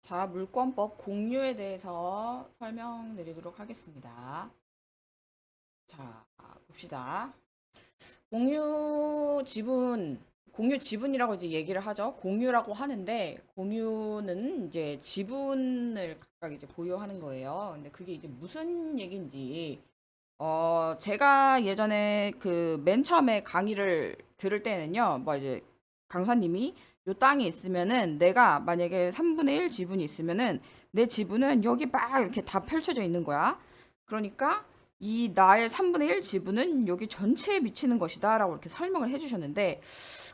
자, 물권법 공유에 대해서 설명드리도록 하겠습니다. 자, 봅시다. 공유 지분이라고 이제 얘기를 하죠. 공유라고 하는데, 공유는 이제 지분을 각각 이제 보유하는 거예요. 근데 그게 이제 무슨 얘기인지, 제가 예전에 그 맨 처음에 강의를 들을 때는요, 뭐 이제 강사님이 요 땅이 있으면은 내가 만약에 3분의 1 지분이 있으면은 내 지분은 여기 막 이렇게 다 펼쳐져 있는 거야. 그러니까 이 나의 3분의 1 지분은 여기 전체에 미치는 것이다 라고 이렇게 설명을 해주셨는데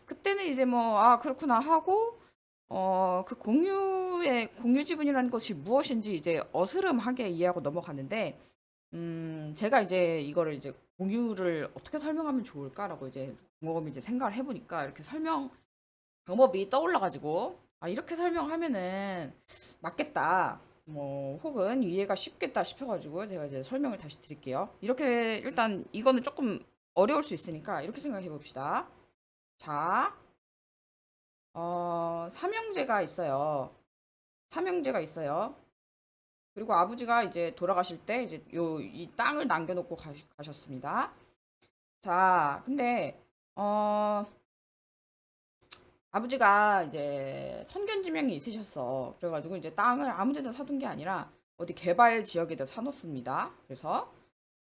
그때는 이제 뭐, 아, 그렇구나 하고 그 공유 지분이라는 것이 무엇인지 이제 어스름하게 이해하고 넘어갔는데 제가 이제 이거를 이제 공유를 어떻게 설명하면 좋을까라고 이제 곰곰이 이제 생각을 해보니까 이렇게 설명 방법이 떠올라가지고 아 이렇게 설명하면은 맞겠다 뭐 혹은 이해가 쉽겠다 싶어가지고 제가 이제 설명을 다시 드릴게요. 이렇게 일단 이거는 조금 어려울 수 있으니까 이렇게 생각해 봅시다. 자, 삼형제가 있어요. 삼형제가 있어요. 그리고 아버지가 이제 돌아가실 때 이제 이 땅을 남겨놓고 가셨습니다. 자, 근데 어 아버지가 이제 선견지명이 있으셨어. 그래가지고 이제 땅을 아무데나 사둔 게 아니라 어디 개발 지역에다 사놓습니다. 그래서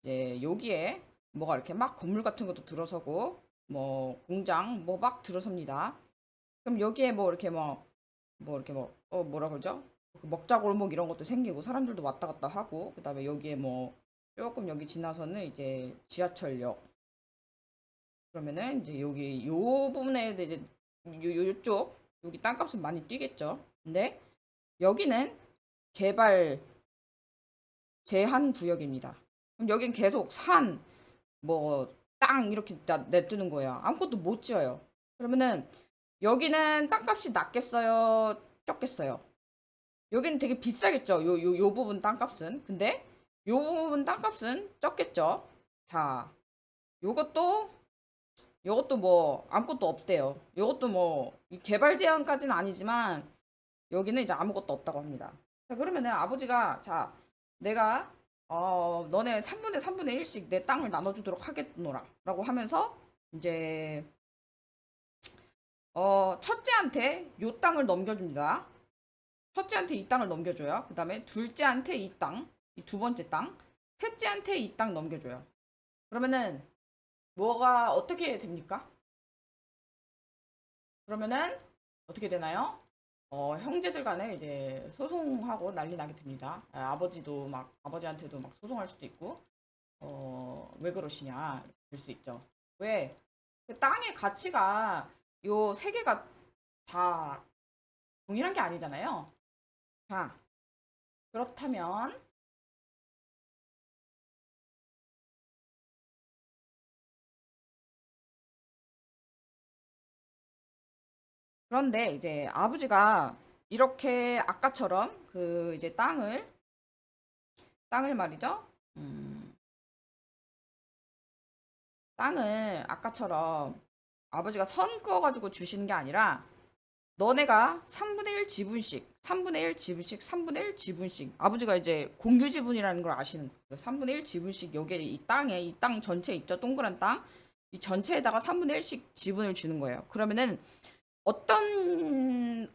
이제 여기에 뭐가 이렇게 막 건물 같은 것도 들어서고 뭐 공장 뭐 막 들어섭니다. 그럼 여기에 뭐 이렇게 뭐 이렇게 뭐라 그러죠? 그 먹자골목 이런 것도 생기고 사람들도 왔다 갔다 하고 그다음에 여기에 뭐 조금 여기 지나서는 이제 지하철역 그러면은 이제 여기 요 부분에 이제 요쪽 여기 땅값은 많이 뛰겠죠. 근데 여기는 개발 제한 구역입니다. 그럼 여긴 계속 산, 뭐 땅 이렇게 내두는 거예요. 아무것도 못 지어요. 그러면은 여기는 땅값이 낮겠어요, 적겠어요. 여기는 되게 비싸겠죠. 요 부분 땅값은. 근데 요 부분 땅값은 적겠죠. 자, 요것도 요것도 뭐 아무것도 없대요. 요것도 뭐 개발 제한까지는 아니지만 여기는 이제 아무것도 없다고 합니다. 자, 그러면은 아버지가 자, 내가 너네 3분의 1씩 내 땅을 나눠주도록 하겠노라 라고 하면서 이제 첫째한테 요 땅을 넘겨줍니다. 첫째한테 이 땅을 넘겨줘요. 그 다음에 둘째한테 이 땅, 이 두 번째 땅, 셋째한테 이 땅 넘겨줘요. 그러면은 뭐가 어떻게 됩니까? 그러면은 어떻게 되나요? 형제들 간에 이제 소송하고 난리 나게 됩니다. 아버지도 막, 아버지한테도 막 소송할 수도 있고, 왜 그러시냐, 될 수 있죠. 왜? 그 땅의 가치가 요 세 개가 다 동일한 게 아니잖아요. 자, 그렇다면, 그런데 이제 아버지가 이렇게 아까처럼 그 이제 땅을 말이죠. 음, 땅을 아까처럼 아버지가 선 그어가지고 주시는 게 아니라 너네가 3분의 1 지분씩, 3분의 1 지분씩, 3분의 1 지분씩. 아버지가 이제 공유 지분이라는 걸 아시는 거예요. 3분의 1 지분씩 여기에 이 땅 전체 있죠? 동그란 땅. 이 전체에다가 3분의 1씩 지분을 주는 거예요. 그러면은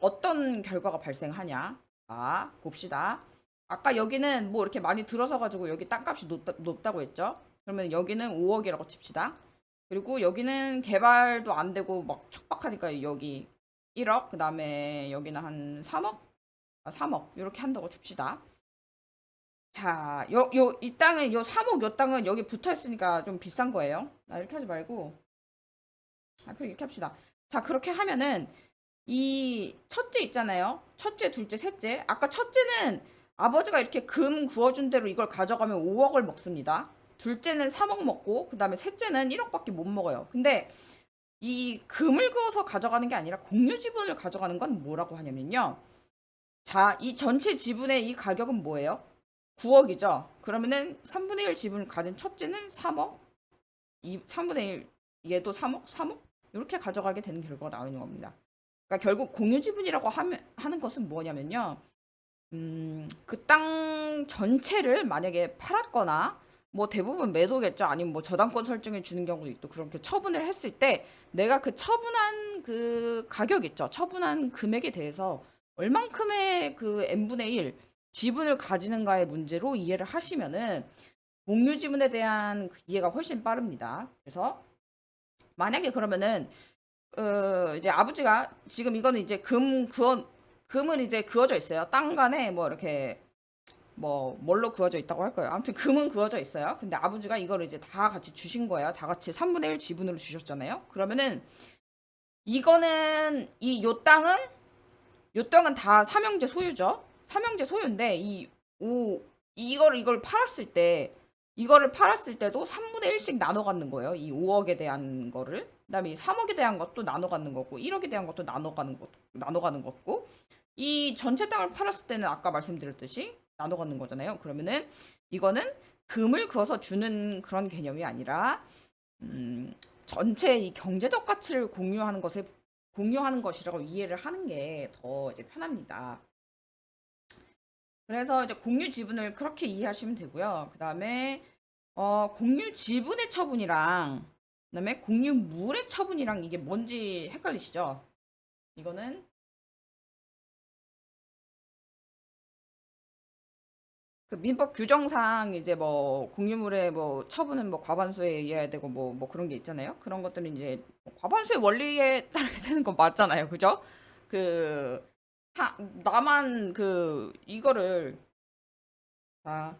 어떤 결과가 발생하냐? 자, 봅시다. 아까 여기는 뭐 이렇게 많이 들어서 가지고 여기 땅값이 높다고 했죠? 그러면 여기는 5억이라고 칩시다. 그리고 여기는 개발도 안 되고 막 척박하니까 여기 1억, 그 다음에 여기는 한 3억? 아, 3억. 이렇게 한다고 칩시다. 자, 이 땅은, 요 3억, 요 땅은 여기 붙어 있으니까 좀 비싼 거예요. 이렇게 하지 말고. 그럼 이렇게 합시다. 자, 그렇게 하면은 이 첫째 있잖아요. 첫째, 둘째, 셋째. 아까 첫째는 아버지가 이렇게 금 구워준 대로 이걸 가져가면 5억을 먹습니다. 둘째는 3억 먹고, 그 다음에 셋째는 1억밖에 못 먹어요. 근데 이 금을 그어서 가져가는 게 아니라 공유 지분을 가져가는 건 뭐라고 하냐면요. 자, 이 전체 지분의 이 가격은 뭐예요? 9억이죠. 그러면은 3분의 1 지분을 가진 첫째는 3억, 3분의 1 얘도 3억, 3억 이렇게 가져가게 되는 결과가 나오는 겁니다. 그러니까 결국 공유 지분이라고 하는 것은 뭐냐면요. 그 땅 전체를 만약에 팔았거나 뭐 대부분 매도겠죠. 아니면 뭐 저당권 설정해 주는 경우도 있고 그렇게 처분을 했을 때 내가 그 처분한 그 가격 있죠. 처분한 금액에 대해서 얼만큼의 그 n분의 1 지분을 가지는가의 문제로 이해를 하시면은 공유 지분에 대한 그 이해가 훨씬 빠릅니다. 그래서 만약에 그러면은 이제 아버지가 지금 이거는 이제 금은 이제 그어져 있어요. 땅 간에 뭐 이렇게 뭐 뭘로 그어져 있다고 할 거예요. 아무튼 금은 그어져 있어요. 근데 아버지가 이거를 이제 다 같이 주신 거예요. 다 같이 3분의 1 지분으로 주셨잖아요. 그러면은 이거는 요 땅은 다 삼형제 소유죠. 삼형제 소유인데 이걸 팔았을 때도 3분의 1씩 나눠 갖는 거예요. 이 5억에 대한 거를. 그다음에 이 3억에 대한 것도 나눠 갖는 거고 1억에 대한 것도 나눠 가는 거고 이 전체 땅을 팔았을 때는 아까 말씀드렸듯이 나눠 갖는 거잖아요. 그러면은 이거는 금을 그어서 주는 그런 개념이 아니라 전체 이 경제적 가치를 공유하는 것이라고 이해를 하는 게 더 이제 편합니다. 그래서 이제 공유 지분을 그렇게 이해하시면 되고요. 그다음에 공유 지분의 처분이랑 그다음에 공유 물의 처분이랑 이게 뭔지 헷갈리시죠? 이거는 그 민법 규정상 이제 뭐 공유물의 뭐 처분은 뭐 과반수에 의해야 되고 뭐 그런 게 있잖아요. 그런 것들은 이제 과반수의 원리에 따르게 되는 건 맞잖아요. 그죠? 그 나만 그 이거를 자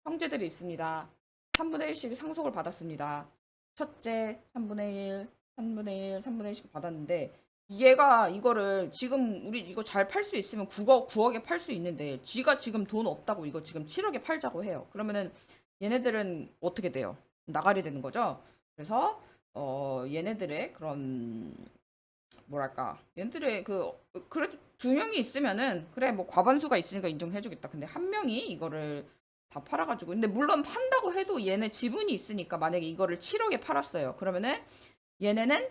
형제들이 있습니다. 3분의 1씩 상속을 받았습니다. 첫째 3분의 1, 3분의 1, 3분의 1씩 받았는데 얘가 이거를 지금 우리 이거 잘 팔 수 있으면 9억에 팔 수 있는데 지가 지금 돈 없다고 이거 지금 7억에 팔자고 해요. 그러면은 얘네들은 어떻게 돼요? 나가리 되는 거죠. 그래서 얘네들의 그런 뭐랄까 얘네들의 그래도 두 명이 있으면은 그래 뭐 과반수가 있으니까 인정해주겠다. 근데 한 명이 이거를 다 팔아가지고 근데 물론 판다고 해도 얘네 지분이 있으니까 만약에 이거를 7억에 팔았어요. 그러면은 얘네는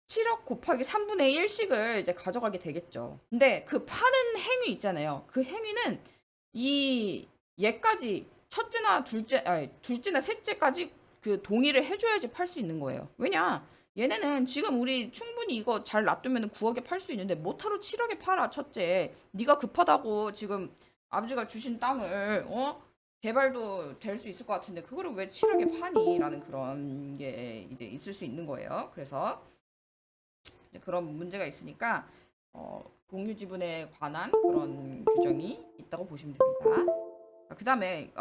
7억 곱하기 3분의 1씩을 이제 가져가게 되겠죠. 근데 그 파는 행위 있잖아요. 그 행위는 이 얘까지 둘째나 셋째까지 그 동의를 해줘야지 팔 수 있는 거예요. 왜냐? 얘네는 지금 우리 충분히 이거 잘 놔두면 9억에 팔 수 있는데 못하러 7억에 팔아 첫째. 네가 급하다고 지금 아버지가 주신 땅을 개발도 될 수 있을 것 같은데 그거를 왜 7억에 파니? 라는 그런 게 이제 있을 수 있는 거예요. 그래서 그런 문제가 있으니까 공유 지분에 관한 그런 규정이 있다고 보시면 됩니다. 그 다음에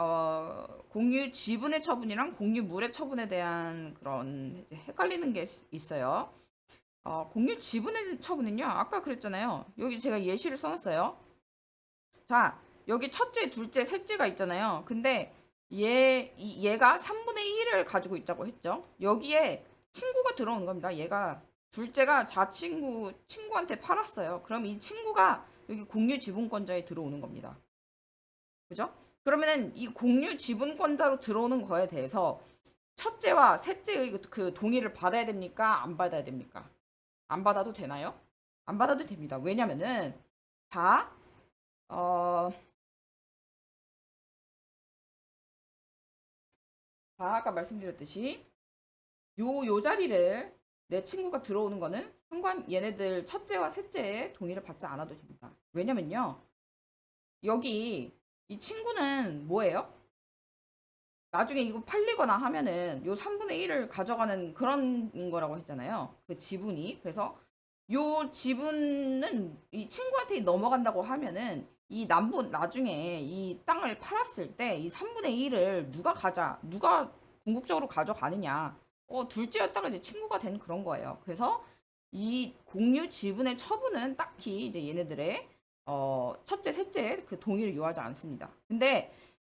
공유 지분의 처분이랑 공유 물의 처분에 대한 그런 이제 헷갈리는 게 있어요. 공유 지분의 처분은요. 아까 그랬잖아요. 여기 제가 예시를 써놨어요. 자, 여기 첫째, 둘째, 셋째가 있잖아요. 근데 얘가 3분의 1을 가지고 있자고 했죠. 여기에 친구가 들어오는 겁니다. 얘가 둘째가 친구한테 팔았어요. 그럼 이 친구가 여기 공유 지분권자에 들어오는 겁니다. 그죠? 그러면은 이 공유 지분권자로 들어오는 거에 대해서 첫째와 셋째의 그 동의를 받아야 됩니까? 안 받아야 됩니까? 안 받아도 되나요? 안 받아도 됩니다. 왜냐면은 다 어, 아까 말씀드렸듯이 요 자리를 내 친구가 들어오는 거는 얘네들 첫째와 셋째의 동의를 받지 않아도 됩니다. 왜냐면요. 여기 이 친구는 뭐예요? 나중에 이거 팔리거나 하면은 요 3분의 1을 가져가는 그런 거라고 했잖아요. 그 지분이. 그래서 요 지분은 이 친구한테 넘어간다고 하면은 나중에 이 땅을 팔았을 때 이 3분의 1을 누가 궁극적으로 가져가느냐. 둘째였다가 이제 친구가 된 그런 거예요. 그래서 이 공유 지분의 처분은 딱히 이제 얘네들의 첫째, 셋째 그 동의를 요하지 않습니다. 근데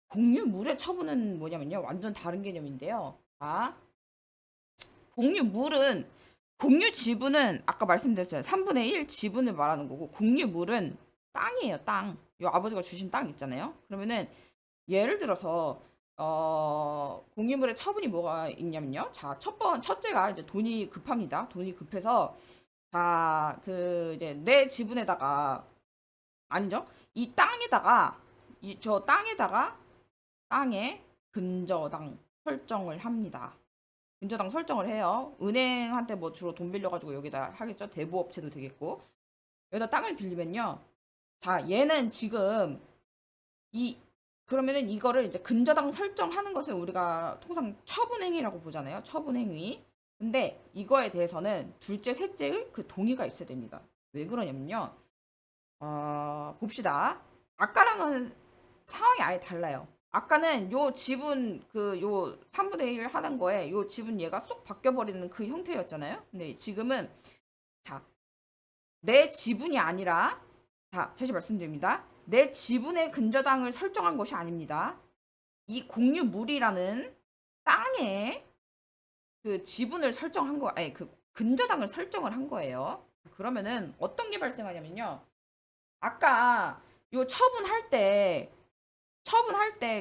공유물의 처분은 뭐냐면요. 완전 다른 개념인데요. 공유물은 공유 지분은 아까 말씀드렸잖아요. 3분의 1 지분을 말하는 거고 공유물은 땅이에요. 땅. 요 아버지가 주신 땅 있잖아요. 그러면은 예를 들어서 공유물의 처분이 뭐가 있냐면요. 자, 첫째가 이제 돈이 급합니다. 돈이 급해서 자, 그 이제 내 지분에다가 아니죠. 이 땅에다가 저 땅에다가 땅에 근저당 설정을 합니다. 근저당 설정을 해요. 은행한테 뭐 주로 돈 빌려가지고 여기다 하겠죠. 대부업체도 되겠고. 여기다 땅을 빌리면요. 자, 얘는 지금 이 그러면은 이거를 이제 근저당 설정하는 것을 우리가 통상 처분행위라고 보잖아요. 처분행위. 근데 이거에 대해서는 둘째, 셋째의 그 동의가 있어야 됩니다. 왜 그러냐면요. 봅시다. 아까랑은 상황이 아예 달라요. 아까는 요 지분 요 3분의 1 하는 거에 요 지분 얘가 쏙 바뀌어버리는 그 형태였잖아요. 근데 지금은 자, 내 지분이 아니라 자, 다시 말씀드립니다. 내 지분의 근저당을 설정한 것이 아닙니다. 이 공유물이라는 땅에 그 지분을 설정한 거, 아니 그 근저당을 설정을 한 거예요. 그러면은 어떤 게 발생하냐면요. 아까 요 처분할 때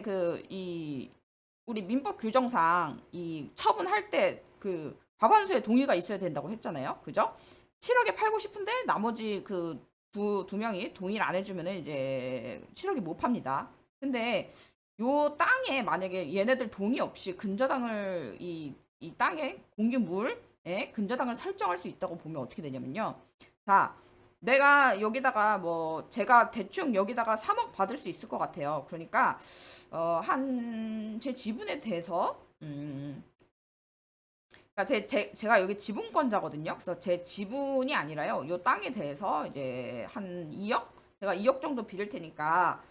그 이 우리 민법 규정상 이 처분할 때 그 과반수의 동의가 있어야 된다고 했잖아요. 그죠? 7억에 팔고 싶은데 나머지 그 두 명이 동의를 안 해주면은 이제 7억이 못 팝니다. 근데 요 땅에 만약에 얘네들 동의 없이 근저당을 이 땅에 공유물에 근저당을 설정할 수 있다고 보면 어떻게 되냐면요. 자, 내가 여기다가 뭐 제가 대충 여기다가 3억 받을 수 있을 것 같아요. 그러니까 한 제 지분에 대해서 그러니까 제가 여기 지분권자거든요. 그래서 제 지분이 아니라요. 요 땅에 대해서 이제 한 2억? 제가 2억 정도 빌릴 테니까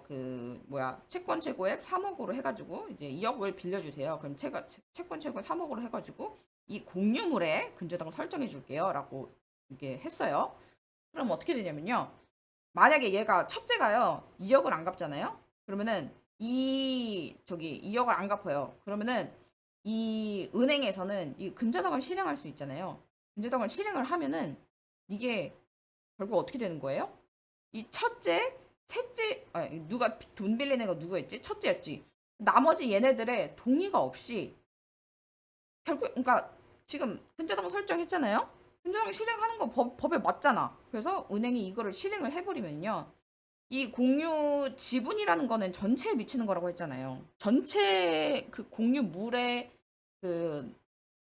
그 뭐야 채권 최고액 3억으로 해가지고 이제 2억을 빌려주세요. 그럼 채권 최고액 3억으로 해가지고 이 공유물에 근저당을 설정해 줄게요라고 이렇게 했어요. 그럼 어떻게 되냐면요. 만약에 얘가 첫째가요 2억을 안 갚잖아요. 그러면은 이 저기 2억을 안 갚아요. 그러면은 이 은행에서는 이 근저당을 실행할 수 있잖아요. 근저당을 실행을 하면은 이게 결국 어떻게 되는 거예요? 이 첫째, 셋째, 누가 돈 빌린 애가 누구였지? 첫째였지. 나머지 얘네들의 동의가 없이 결국 그러니까 지금 근저당 설정했잖아요. 근저당 실행하는 거 법에 맞잖아. 그래서 은행이 이거를 실행을 해버리면요. 이 공유 지분이라는 거는 전체에 미치는 거라고 했잖아요. 전체 그 공유물에 그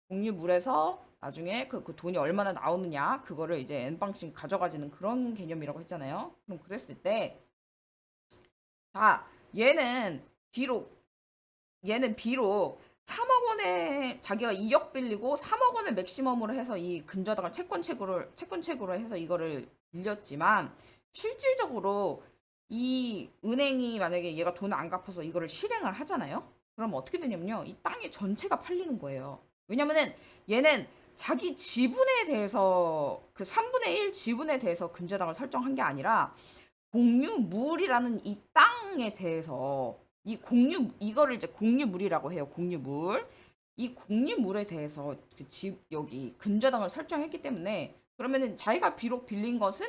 공유물에서 나중에 그 돈이 얼마나 나오느냐 그거를 이제 N방씩 가져가지는 그런 개념이라고 했잖아요. 그럼 그랬을 때 자, 비록 얘는 비록 3억 원에 자기가 2억 빌리고 3억 원을 맥시멈으로 해서 이 근저당을 채권책으로 해서 이거를 빌렸지만 실질적으로 이 은행이 만약에 얘가 돈을 안 갚아서 이거를 실행을 하잖아요. 그럼 어떻게 되냐면요. 이 땅의 전체가 팔리는 거예요. 왜냐면은 얘는 자기 지분에 대해서 그 3분의 1 지분에 대해서 근저당을 설정한 게 아니라 공유물이라는 이 땅에 대해서 이거를 이제 공유물이라고 해요. 공유물. 이 공유물에 대해서 그 여기 근저당을 설정했기 때문에 그러면은 자기가 비록 빌린 것은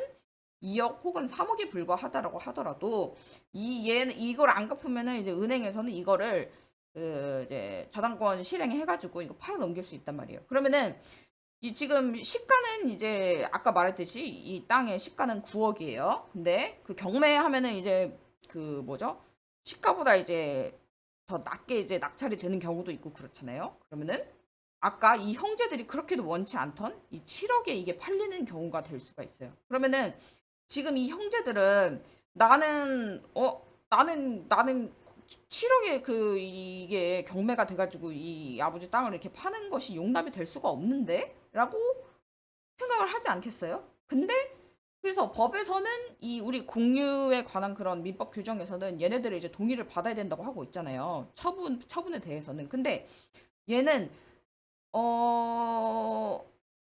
2억 혹은 3억에 불과하다라고 하더라도 이걸 안 갚으면은 이제 은행에서는 이거를 그 이제 저당권 실행해가지고 이거 팔아 넘길 수 있단 말이에요. 그러면은 이 지금 시가는 이제 아까 말했듯이 이 땅의 시가는 9억이에요. 근데 그 경매하면은 이제 그 뭐죠? 시가보다 이제 더 낮게 이제 낙찰이 되는 경우도 있고 그렇잖아요. 그러면은 아까 이 형제들이 그렇게도 원치 않던 이 7억에 이게 팔리는 경우가 될 수가 있어요. 그러면은 지금 이 형제들은 나는 7억에 이게 경매가 돼가지고 이 아버지 땅을 이렇게 파는 것이 용납이 될 수가 없는데? 라고 생각을 하지 않겠어요? 근데 그래서 법에서는 이 우리 공유에 관한 그런 민법 규정에서는 얘네들이 이제 동의를 받아야 된다고 하고 있잖아요. 처분에 대해서는. 근데 얘는 어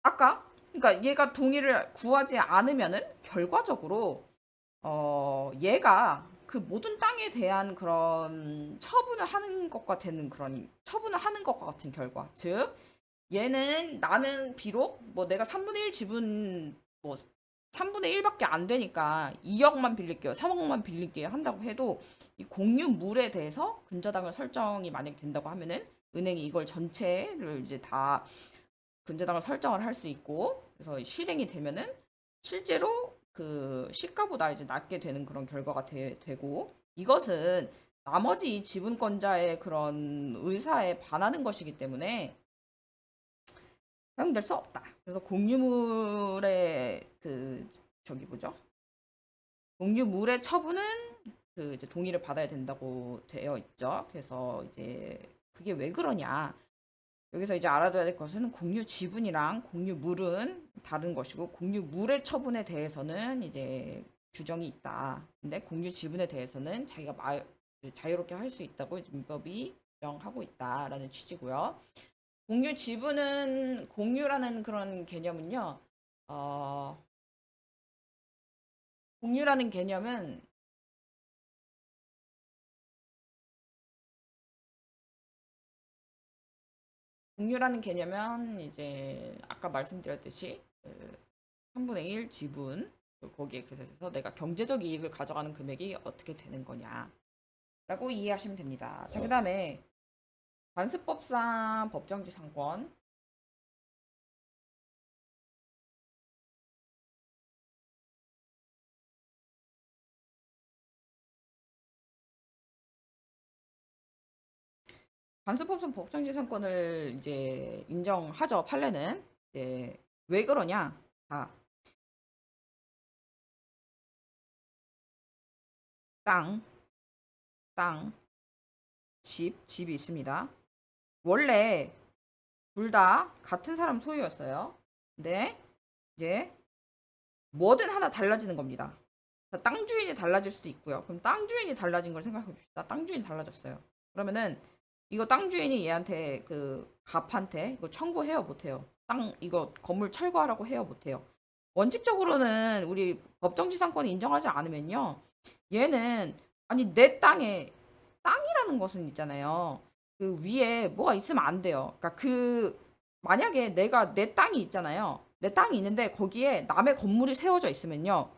아까 그러니까 얘가 동의를 구하지 않으면은 결과적으로 얘가 그 모든 땅에 대한 그런 처분을 하는 것과 같은 결과. 즉, 나는 비록 뭐 내가 3분의 1 지분 뭐 3분의 1밖에 안 되니까 2억만 빌릴게요. 3억만 빌릴게요. 한다고 해도 이 공유물에 대해서 근저당을 설정이 만약에 된다고 하면은 은행이 이걸 전체를 이제 다 근저당을 설정을 할 수 있고 그래서 실행이 되면은 실제로 그 시가보다 이제 낮게 되는 그런 결과가 되고 이것은 나머지 이 지분권자의 그런 의사에 반하는 것이기 때문에 허용될 수 없다. 그래서 공유물의 그 저기 뭐죠? 공유물의 처분은 그 이제 동의를 받아야 된다고 되어 있죠. 그래서 이제 그게 왜 그러냐? 여기서 이제 알아둬야 될 것은 공유 지분이랑 공유물은 다른 것이고 공유물의 처분에 대해서는 이제 규정이 있다. 근데 공유 지분에 대해서는 자기가 자유롭게 할 수 있다고 이제 민법이 규정하고 있다라는 취지고요. 공유 지분은 공유라는 그런 개념은요. 어, 공유라는 개념은 공유라는 개념은 이제 아까 말씀드렸듯이 그 3분의 1 지분 거기에 그래서 내가 경제적 이익을 가져가는 금액이 어떻게 되는 거냐라고 이해하시면 됩니다. 자, 그다음에 관습법상 법정지상권 관습법상 법정지상권을 이제 인정하죠. 판례는 이제 왜 그러냐? 자, 땅, 땅, 집이 있습니다. 원래 둘 다 같은 사람 소유였어요. 근데 이제 뭐든 하나 달라지는 겁니다. 땅 주인이 달라질 수도 있고요. 그럼 땅 주인이 달라진 걸 생각해 봅시다. 땅 주인이 달라졌어요. 그러면은 이거 땅 주인이 얘한테 그 갑한테 이거 청구해요, 못해요? 땅 이거 건물 철거하라고 해요, 못해요? 원칙적으로는 우리 법정지상권을 인정하지 않으면요. 얘는 아니 내 땅에 땅이라는 것은 있잖아요. 그 위에 뭐가 있으면 안 돼요. 그러니까 그 만약에 내가 내 땅이 있잖아요. 내 땅이 있는데 거기에 남의 건물이 세워져 있으면요.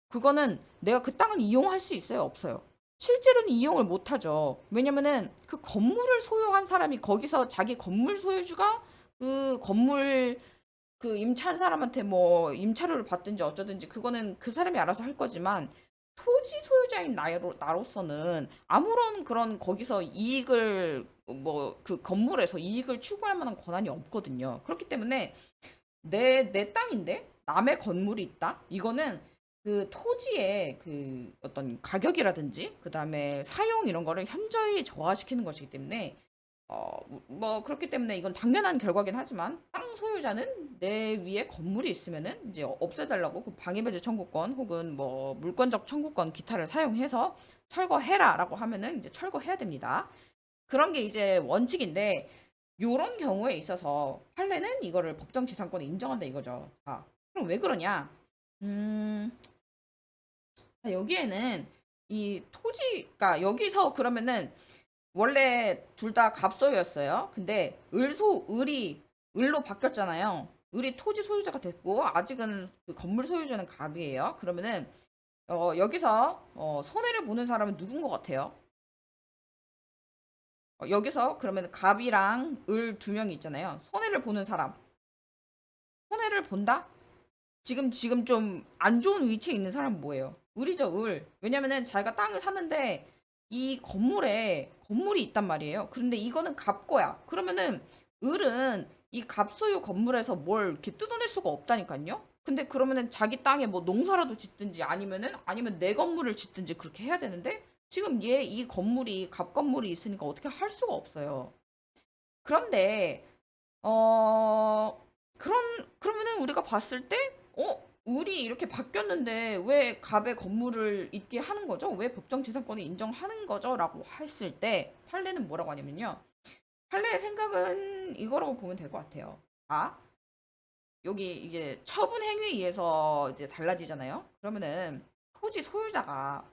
그거는 내가 그 땅을 이용할 수 있어요? 없어요? 실제로는 이용을 못 하죠. 왜냐면은 그 건물을 소유한 사람이 거기서 자기 건물 소유주가 그 건물 그 임차한 사람한테 뭐 임차료를 받든지 어쩌든지 그거는 그 사람이 알아서 할 거지만 토지 소유자인 나로서는 아무런 그런 거기서 이익을 뭐 그 건물에서 이익을 추구할 만한 권한이 없거든요. 그렇기 때문에 내 땅인데 남의 건물이 있다? 이거는 그 토지의 그 어떤 가격이라든지 그다음에 사용 이런 거를 현저히 저하시키는 것이기 때문에 뭐 그렇기 때문에 이건 당연한 결과긴 하지만 땅 소유자는 내 위에 건물이 있으면은 이제 없애달라고 그 방해배제 청구권 혹은 뭐 물권적 청구권 기타를 사용해서 철거해라라고 하면은 이제 철거해야 됩니다. 그런 게 이제 원칙인데 요런 경우에 있어서 판례는 이거를 법정지상권에 인정한다 이거죠. 자, 그럼 왜 그러냐? 음, 자, 여기에는 이 토지가 여기서 그러면은 원래 둘 다 갑소유였어요. 근데 을이 을로 바뀌었잖아요. 을이 토지 소유자가 됐고 아직은 그 건물 소유자는 갑이에요. 그러면은 여기서 손해를 보는 사람은 누군 것 같아요? 여기서 그러면 갑이랑 을 두 명이 있잖아요. 손해를 보는 사람. 손해를 본다? 지금 좀 안 좋은 위치에 있는 사람은 뭐예요? 을이죠, 을. 왜냐면은 자기가 땅을 샀는데 이 건물에 건물이 있단 말이에요. 그런데 이거는 갑 거야. 그러면은 을은 이 갑소유 건물에서 뭘 이렇게 뜯어낼 수가 없다니까요. 근데 그러면은 자기 땅에 뭐 농사라도 짓든지 아니면 내 건물을 짓든지 그렇게 해야 되는데 지금 얘 이 건물이 갑 건물이 있으니까 어떻게 할 수가 없어요. 그런데 그러면은 우리가 봤을 때, 우리 이렇게 바뀌었는데 왜 갑의 건물을 있게 하는 거죠? 왜 법정지상권을 인정하는 거죠? 라고 했을 때, 판례는 뭐라고 하냐면요. 판례의 생각은 이거라고 보면 될 것 같아요. 아, 여기 이제 처분 행위에 의해서 이제 달라지잖아요? 그러면은 토지 소유자가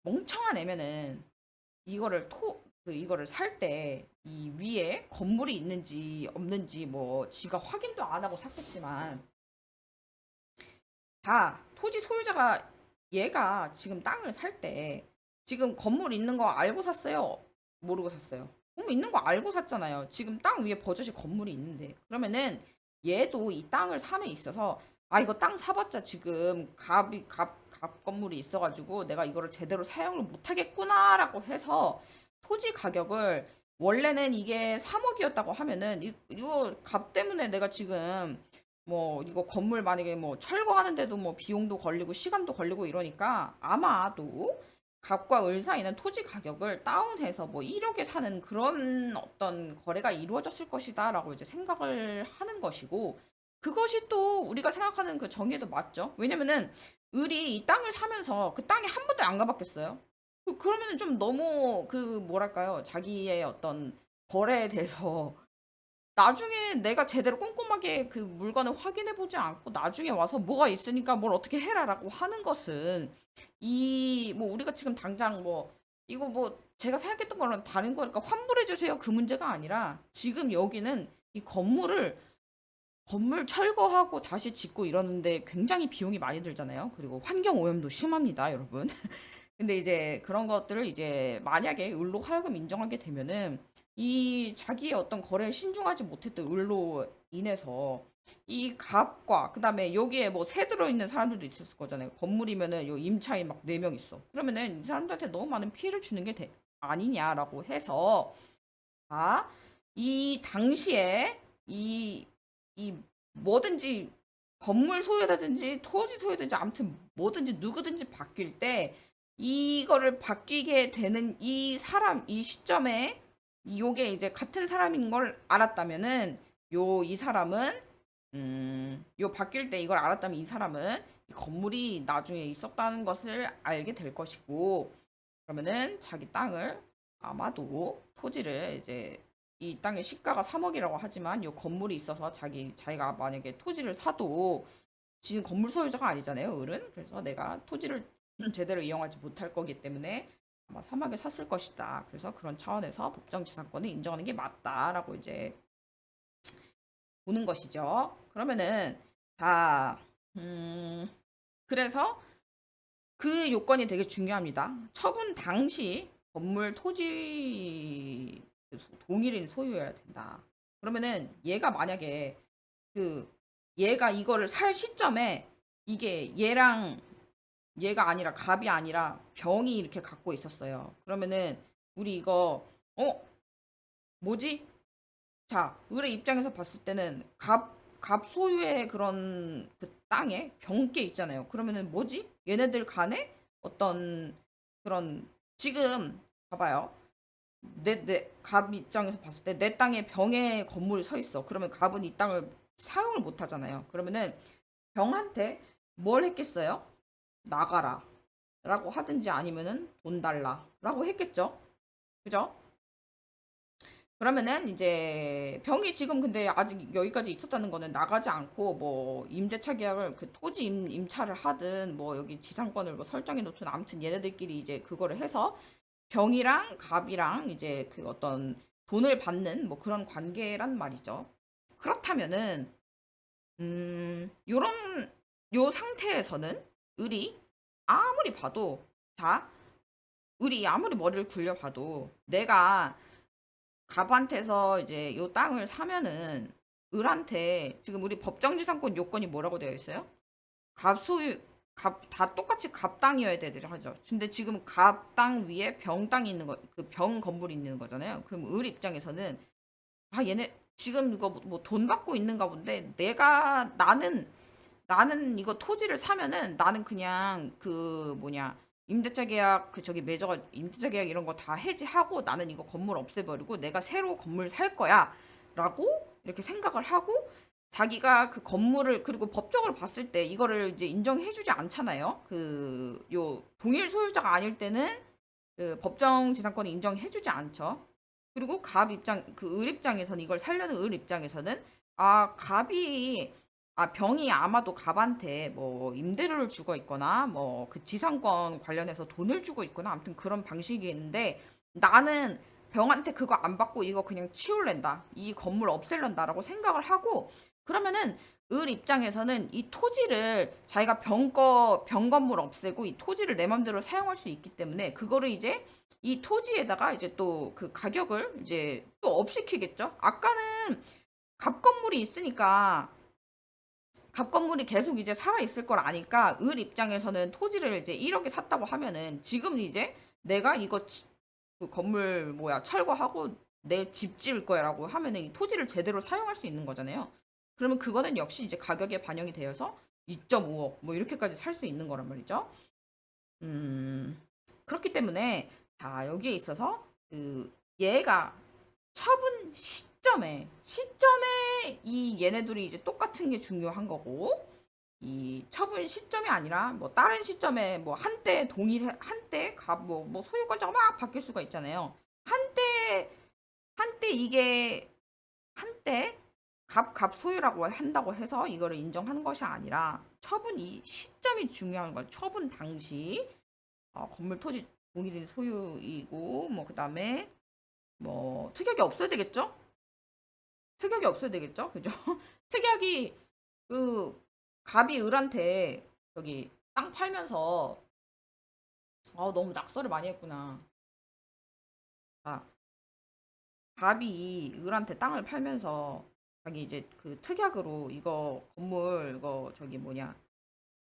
멍청한 애면은 이거를 살 때 이 위에 건물이 있는지 없는지 뭐 지가 확인도 안 하고 샀겠지만 다 토지 소유자가 얘가 지금 땅을 살 때 지금 건물 있는 거 알고 샀어요? 모르고 샀어요? 건물 있는 거 알고 샀잖아요. 지금 땅 위에 버젓이 건물이 있는데 그러면은 얘도 이 땅을 삼에 있어서 아, 이거 땅 사봤자 지금 갑 건물이 있어가지고 내가 이거를 제대로 사용을 못하겠구나라고 해서 토지 가격을 원래는 이게 3억이었다고 하면은 이거 값 때문에 내가 지금 뭐 이거 건물 만약에 뭐 철거하는데도 뭐 비용도 걸리고 시간도 걸리고 이러니까 아마도 갑과 을 사이는 토지 가격을 다운해서 뭐 1억에 사는 그런 어떤 거래가 이루어졌을 것이다라고 이제 생각을 하는 것이고, 그것이 또 우리가 생각하는 그 정의도 맞죠. 왜냐면은 을이 이 땅을 사면서 그 땅에 한 번도 안 가봤겠어요. 그러면은 좀 너무 그 뭐랄까요, 자기의 어떤 거래에 대해서 나중에 내가 제대로 꼼꼼하게 그 물건을 확인해 보지 않고 나중에 와서 뭐가 있으니까 뭘 어떻게 해라라고 하는 것은, 이 뭐 우리가 지금 당장 뭐 이거 뭐 제가 생각했던 거랑 다른 거니까 환불해 주세요 그 문제가 아니라, 지금 여기는 이 건물 철거하고 다시 짓고 이러는데 굉장히 비용이 많이 들잖아요. 그리고 환경 오염도 심합니다, 여러분. 근데 이제 그런 것들을 이제 만약에 을로 하여금 인정하게 되면은 이 자기의 어떤 거래에 신중하지 못했던 을로 인해서 이 갑과 그다음에 여기에 뭐 새 들어있는 사람들도 있었을 거잖아요. 건물이면은 요 임차인 막 4명 있어. 그러면은 이 사람들한테 너무 많은 피해를 주는 게 아니냐라고 해서, 아, 이 당시에 이, 이 뭐든지 건물 소유라든지 토지 소유든지 아무튼 뭐든지 누구든지 바뀔 때 이거를 바뀌게 되는 이 사람, 이 시점에 요게 이제 같은 사람인 걸 알았다면은 이 사람은 요 바뀔 때 이걸 알았다면 이 사람은 이 건물이 나중에 있었다는 것을 알게 될 것이고, 그러면은 자기 땅을 아마도 토지를 이제 이 땅의 시가가 3억이라고 하지만 이 건물이 있어서 자기가 만약에 토지를 사도 지금 건물 소유자가 아니잖아요, 을은. 그래서 내가 토지를 제대로 이용하지 못할 거기 때문에 아마 3억에 샀을 것이다. 그래서 그런 차원에서 법정지상권을 인정하는 게 맞다라고 이제 보는 것이죠. 그러면은 자, 그래서 그 요건이 되게 중요합니다. 처분 당시 건물 토지 동일인 소유여야 된다. 그러면은 얘가 만약에 그 얘가 이거를 살 시점에 이게 얘가 아니라 갑이 아니라 병이 이렇게 갖고 있었어요. 그러면은 우리 이거 뭐지? 자, 을의 입장에서 봤을 때는 갑 소유의 그런 그 땅에 병게 있잖아요. 그러면은 뭐지? 얘네들 간에 어떤 그런, 지금 봐봐요. 갑 입장에서 봤을 때 내 땅에 병에 건물이 서 있어. 그러면 갑은 이 땅을 사용을 못 하잖아요. 그러면은 병한테 뭘 했겠어요? 나가라. 라고 하든지 아니면은 돈 달라. 라고 했겠죠? 그죠? 그러면은 이제 병이 지금 근데 아직 여기까지 있었다는 거는 나가지 않고 뭐 임대차 계약을 그 토지 임차를 하든 뭐 여기 지상권을 뭐 설정해 놓든 아무튼 얘네들끼리 이제 그거를 해서 병이랑 갑이랑 이제 그 어떤 돈을 받는 뭐 그런 관계란 말이죠. 그렇다면은 요런 요 상태에서는 을이 아무리 봐도, 자, 을이 아무리 머리를 굴려봐도 내가 갑한테서 이제 요 땅을 사면은 을한테 지금 우리 법정지상권 요건이 뭐라고 되어 있어요? 갑 소유, 갑 다 똑같이 갑 땅이어야 되죠, 하죠. 근데 지금 갑 땅 위에 병 땅이 있는 거, 그 병 건물이 있는 거잖아요. 그럼 을 입장에서는 얘네 지금 이거 뭐 돈 받고 있는가 본데, 나는 이거 토지를 사면은 나는 그냥 그 뭐냐, 임대차 계약 그 저기 매저가 임대차 계약 이런 거 다 해지하고 나는 이거 건물 없애버리고 내가 새로 건물 살 거야라고 이렇게 생각을 하고, 자기가 그 건물을, 그리고 법적으로 봤을 때 이거를 이제 인정해주지 않잖아요. 그 요 동일 소유자가 아닐 때는 그 법정 지상권을 인정해주지 않죠. 그리고 그 을 입장에서는, 이걸 살려는 을 입장에서는 갑이, 병이 아마도 갑한테 뭐 임대료를 주고 있거나 뭐 그 지상권 관련해서 돈을 주고 있거나 아무튼 그런 방식이 있는데, 나는 병한테 그거 안 받고 이거 그냥 치울랜다. 이 건물 없앨란다라고 생각을 하고, 그러면은 을 입장에서는 이 토지를 자기가 병 건물 없애고 이 토지를 내 맘대로 사용할 수 있기 때문에 그거를 이제 이 토지에다가 이제 또 그 가격을 이제 또 업시키겠죠. 아까는 갑 건물이 있으니까 갑 건물이 계속 이제 살아 있을 걸 아니까 을 입장에서는 토지를 이제 1억에 샀다고 하면은 지금 이제 내가 이거 그 건물 뭐야 철거하고 내 집 지을 거야라고 하면은 이 토지를 제대로 사용할 수 있는 거잖아요. 그러면 그거는 역시 이제 가격에 반영이 되어서 2.5억 뭐 이렇게까지 살 수 있는 거란 말이죠. 음, 그렇기 때문에 자 여기에 있어서 그 얘가 처분 시점에 이 얘네들이 이제 똑같은 게 중요한 거고 이 처분 시점이 아니라 뭐 다른 시점에 뭐 한때 한때 뭐 소유권자가 막 바뀔 수가 있잖아요. 한때 이게 한때 갑 소유라고 한다고 해서 이거를 인정하는 것이 아니라 처분 이 시점이 중요한 거예요. 처분 당시 건물 토지 동일인 소유이고 뭐 그다음에 뭐 특약이 없어야 되겠죠? 특약이 없어야 되겠죠? 그죠? 특약이 그 갑이 을한테 저기 땅 팔면서 너무 낙서를 많이 했구나. 아, 갑이 을한테 땅을 팔면서 자기 이제 그 특약으로 이거 건물 이거 저기 뭐냐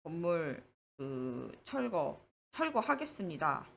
건물 그 철거하겠습니다.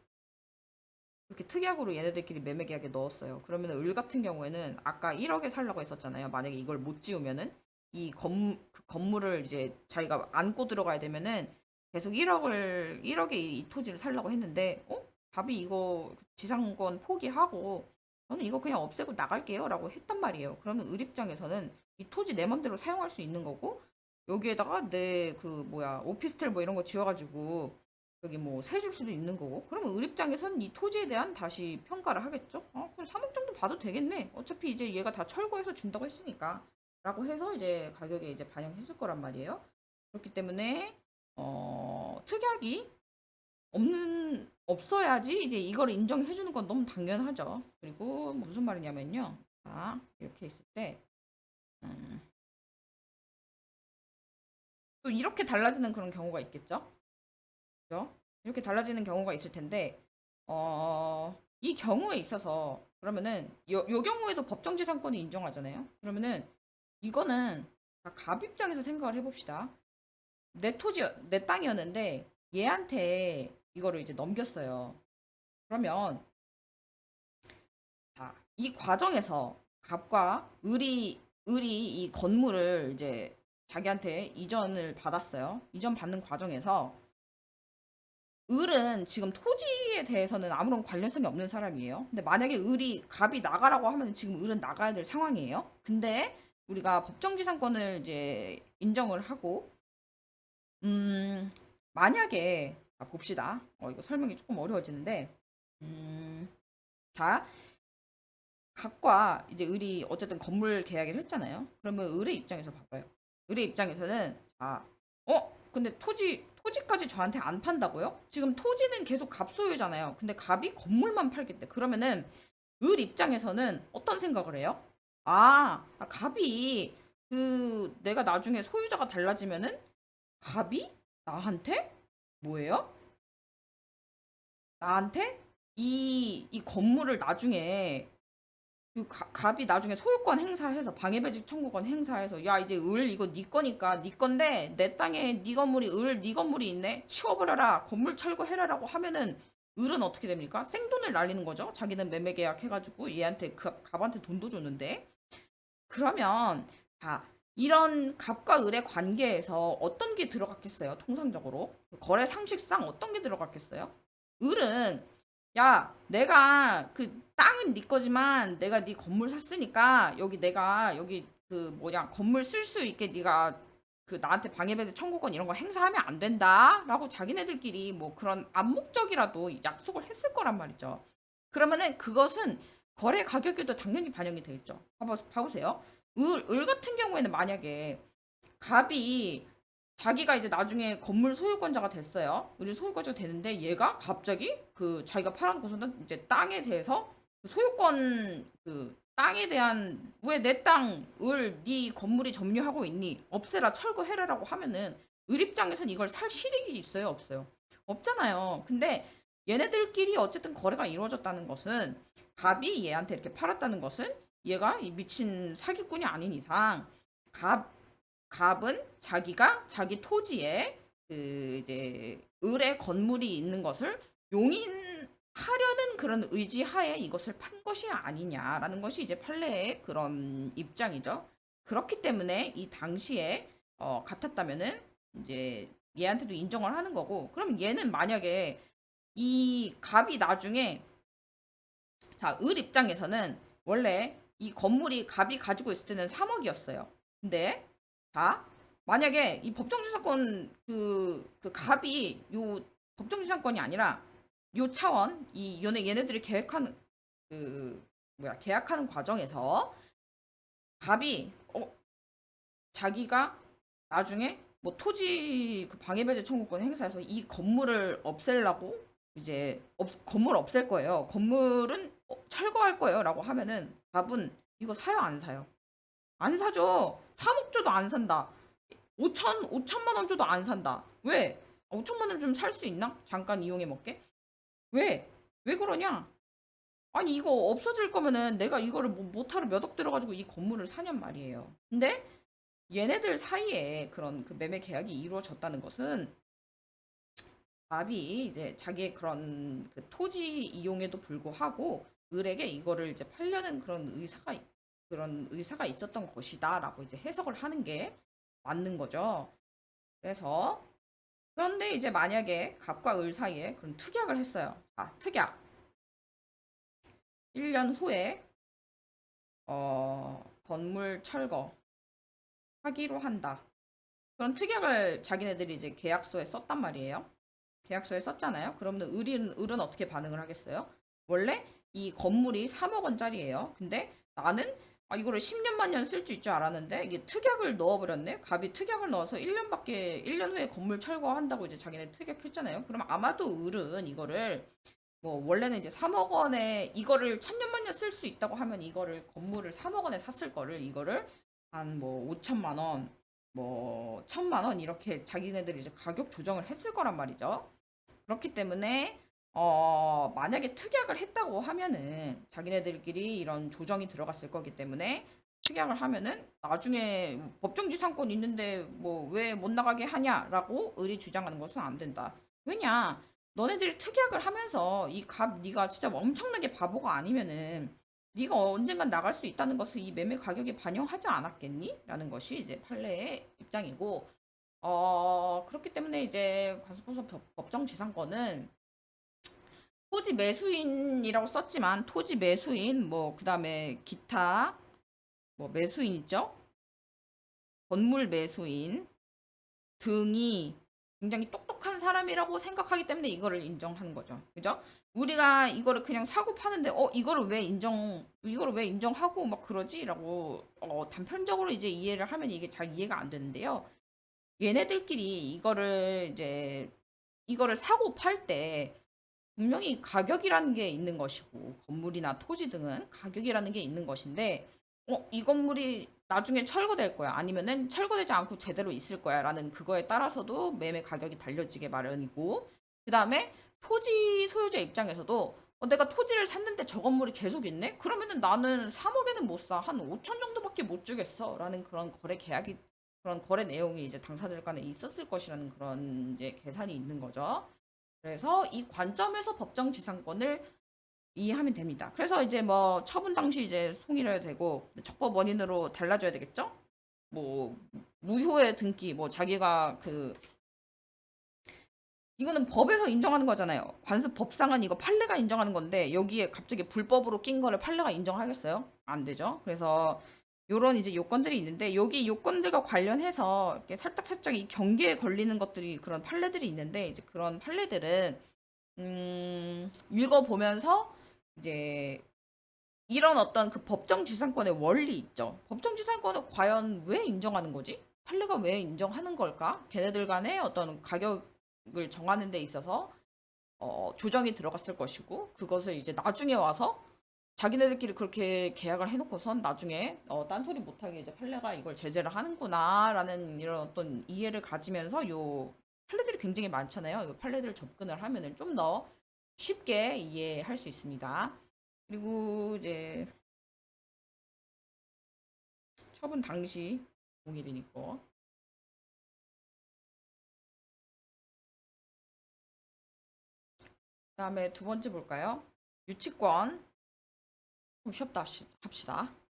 이렇게 특약으로 얘네들끼리 매매 계약에 넣었어요. 그러면 을 같은 경우에는 아까 1억에 살라고 했었잖아요. 만약에 이걸 못 지으면은 그 건물을 이제 자기가 안고 들어가야 되면은 계속 1억에 이 토지를 살라고 했는데 답이 이거 지상권 포기하고 저는 이거 그냥 없애고 나갈게요라고 했단 말이에요. 그러면 을 입장에서는 이 토지 내 맘대로 사용할 수 있는 거고 여기에다가 내 그 뭐야 오피스텔 뭐 이런 거 지어가지고 여기 뭐 세 줄 수도 있는 거고 그러면 을 입장에서는 이 토지에 대한 다시 평가를 하겠죠. 그럼 3억 정도 봐도 되겠네. 어차피 이제 얘가 다 철거해서 준다고 했으니까 라고 해서 이제 가격에 이제 반영했을 거란 말이에요. 그렇기 때문에 특약이 없어야지 이제 이걸 인정해 주는 건 너무 당연하죠. 그리고 무슨 말이냐면요. 자, 이렇게 있을 때 음, 또 이렇게 달라지는 그런 경우가 있겠죠. 그죠? 이렇게 달라지는 경우가 있을 텐데, 이 경우에 있어서, 그러면은, 요 경우에도 법정지상권이 인정하잖아요? 그러면은, 이거는, 갑 입장에서 생각을 해봅시다. 내 땅이었는데, 얘한테 이거를 이제 넘겼어요. 그러면, 자, 이 과정에서 갑과 을이 이 건물을 이제 자기한테 이전을 받았어요. 이전 받는 과정에서, 을은 지금 토지에 대해서는 아무런 관련성이 없는 사람이에요. 근데 만약에 갑이 나가라고 하면 지금 을은 나가야 될 상황이에요. 근데 우리가 법정지상권을 이제 인정을 하고, 만약에, 봅시다. 이거 설명이 조금 어려워지는데, 음, 자, 갑과 이제 을이 어쨌든 건물 계약을 했잖아요. 그러면 을의 입장에서 봐봐요. 을의 입장에서는, 근데 토지까지 저한테 안 판다고요? 지금 토지는 계속 갑 소유잖아요. 근데 갑이 건물만 팔겠대. 그러면은 을 입장에서는 어떤 생각을 해요? 갑이 내가 나중에 소유자가 달라지면은 갑이 나한테 뭐예요? 나한테 이 건물을 나중에 갑이 나중에 소유권 행사해서 방해배직 청구권 행사해서 야 이제 을 이거 네 거니까 네 건데 내 땅에 네 건물이 네 건물이 있네 치워버려라 건물 철거해라라고 하면은 을은 어떻게 됩니까? 생돈을 날리는 거죠. 자기는 매매 계약 해가지고 얘한테 갑한테 돈도 줬는데 그러면 자 이런 갑과 을의 관계에서 어떤 게 들어갔겠어요? 통상적으로 거래 상식상 어떤 게 들어갔겠어요? 을은 야 내가 그 땅은 네 거지만 내가 네 건물 샀으니까 여기 내가 여기 그 뭐냐 건물 쓸 수 있게 네가 그 나한테 방해배드 청구권 이런 거 행사하면 안 된다라고 자기네들끼리 뭐 그런 암묵적이라도 약속을 했을 거란 말이죠. 그러면은 그것은 거래 가격에도 당연히 반영이 되겠죠. 봐보세요. 을 같은 경우에는 만약에 갑이 자기가 이제 나중에 건물 소유권자가 됐어요. 을이 소유권자가 되는데 얘가 갑자기 그 자기가 팔아놓고서는 이제 땅에 대해서 그 소유권 그 땅에 대한 왜 내 땅을 네 건물이 점유하고 있니? 없애라 철거해라라고 하면은 을 입장에선 이걸 살 실익이 있어요, 없어요? 없잖아요. 근데 얘네들끼리 어쨌든 거래가 이루어졌다는 것은 갑이 얘한테 이렇게 팔았다는 것은 얘가 이 미친 사기꾼이 아닌 이상 갑 갑은 자기가 자기 토지에 그 이제 을의 건물이 있는 것을 용인하려는 그런 의지하에 이것을 판 것이 아니냐라는 것이 이제 판례의 그런 입장이죠. 그렇기 때문에 이 당시에 같았다면은 이제 얘한테도 인정을 하는 거고, 그럼 얘는 만약에 이 갑이 나중에, 자, 을 입장에서는 원래 이 건물이 갑이 가지고 있을 때는 3억이었어요. 근데 자, 만약에 이 법정주상권 그 갑이 요 법정주상권이 아니라 요 차원 이 얘네들이 계획하는 그 뭐야 계약하는 과정에서 갑이 자기가 나중에 뭐 토지 그 방해배제 청구권 행사해서 이 건물을 없애려고 이제 건물 없앨 거예요. 건물은 철거할 거예요라고 하면은 답은 이거 사요 안 사요? 안 사죠. 3억 줘도 안 산다. 5천만 원 줘도 안 산다. 왜? 5천만 원 좀 살 수 있나? 잠깐 이용해 먹게. 왜? 왜 그러냐? 아니 이거 없어질 거면은 내가 이거를 못하러 몇 억 들어가지고 이 건물을 사냔 말이에요. 근데 얘네들 사이에 그런 그 매매 계약이 이루어졌다는 것은 갑이 이제 자기의 그런 그 토지 이용에도 불구하고 을에게 이거를 이제 팔려는 그런 의사가 있었던 것이다라고 이제 해석을 하는 게 맞는 거죠. 그래서 그런데 이제 만약에 갑과 을 사이에 그런 특약을 했어요. 자, 특약. 1년 후에 건물 철거 하기로 한다. 그런 특약을 자기네들이 이제 계약서에 썼단 말이에요. 계약서에 썼잖아요. 그러면 을은 어떻게 반응을 하겠어요? 원래 이 건물이 3억 원짜리예요. 근데 나는 이거를 10년만 년 쓸 줄 알았는데 이게 특약을 넣어버렸네. 갑이 특약을 넣어서 1년 후에 건물 철거한다고 이제 자기네 특약했잖아요. 그럼 아마도 을은 이거를 뭐 원래는 이제 3억 원에 이거를 천년만년 쓸 수 있다고 하면 이거를 건물을 3억 원에 샀을 거를 이거를 한 뭐 5천만 원, 뭐 1천만 원 이렇게 자기네들이 이제 가격 조정을 했을 거란 말이죠. 그렇기 때문에 만약에 특약을 했다고 하면은 자기네들끼리 이런 조정이 들어갔을 거기 때문에 특약을 하면은 나중에 법정지상권 있는데 뭐 왜 못 나가게 하냐라고 을이 주장하는 것은 안 된다. 왜냐? 너네들이 특약을 하면서 이 갑 네가 진짜 엄청나게 바보가 아니면은 네가 언젠간 나갈 수 있다는 것을 이 매매 가격에 반영하지 않았겠니? 라는 것이 이제 판례의 입장이고, 그렇기 때문에 이제 관습법상 법정지상권은 토지 매수인이라고 썼지만 토지 매수인 뭐 그다음에 기타 뭐 매수인 있죠? 건물 매수인 등이 굉장히 똑똑한 사람이라고 생각하기 때문에 이거를 인정하는 거죠. 그죠? 우리가 이거를 그냥 사고 파는데 이거를 왜 인정하고 막 그러지라고 단편적으로 이제 이해를 하면 이게 잘 이해가 안 되는데요. 얘네들끼리 이거를 사고 팔 때 분명히 가격이라는 게 있는 것이고 건물이나 토지 등은 가격이라는 게 있는 것인데 이 건물이 나중에 철거될 거야 아니면은 철거되지 않고 제대로 있을 거야 라는 그거에 따라서도 매매 가격이 달려지게 마련이고, 그 다음에 토지 소유자 입장에서도 내가 토지를 샀는데 저 건물이 계속 있네? 그러면은 나는 3억에는 못 사. 한 5천 정도밖에 못 주겠어. 라는 그런 거래 내용이 이제 당사자 간에 있었을 것이라는 그런 이제 계산이 있는 거죠. 그래서 이 관점에서 법정지상권을 이해하면 됩니다. 그래서 이제 뭐 처분 당시 이제 송일해야 되고 적법 원인으로 달라져야 되겠죠? 뭐 무효의 등기 뭐 자기가 이거는 법에서 인정하는 거잖아요. 관습 법상은 이거 판례가 인정하는 건데 여기에 갑자기 불법으로 낀 거를 판례가 인정하겠어요? 안 되죠. 그래서 요런 이제 요건들이 있는데 여기 요건들과 관련해서 이렇게 살짝 이 경계에 걸리는 것들이 그런 판례들이 있는데 이제 그런 판례들은 읽어보면서 이제 이런 어떤 그 법정지상권의 원리 있죠. 법정지상권을 과연 왜 인정하는 거지? 판례가 왜 인정하는 걸까? 걔네들 간의 어떤 가격을 정하는 데 있어서 조정이 들어갔을 것이고 그것을 이제 나중에 와서 자기네들끼리 그렇게 계약을 해놓고선 나중에 딴소리 못하게 이제 판례가 이걸 제재를 하는구나라는 이런 어떤 이해를 가지면서 요 판례들이 굉장히 많잖아요. 요 판례들 접근을 하면은 좀 더 쉽게 이해할 수 있습니다. 그리고 이제 처분 당시 공일이니까 그다음에 두 번째 볼까요? 유치권. 좀 쉬었다 합시다.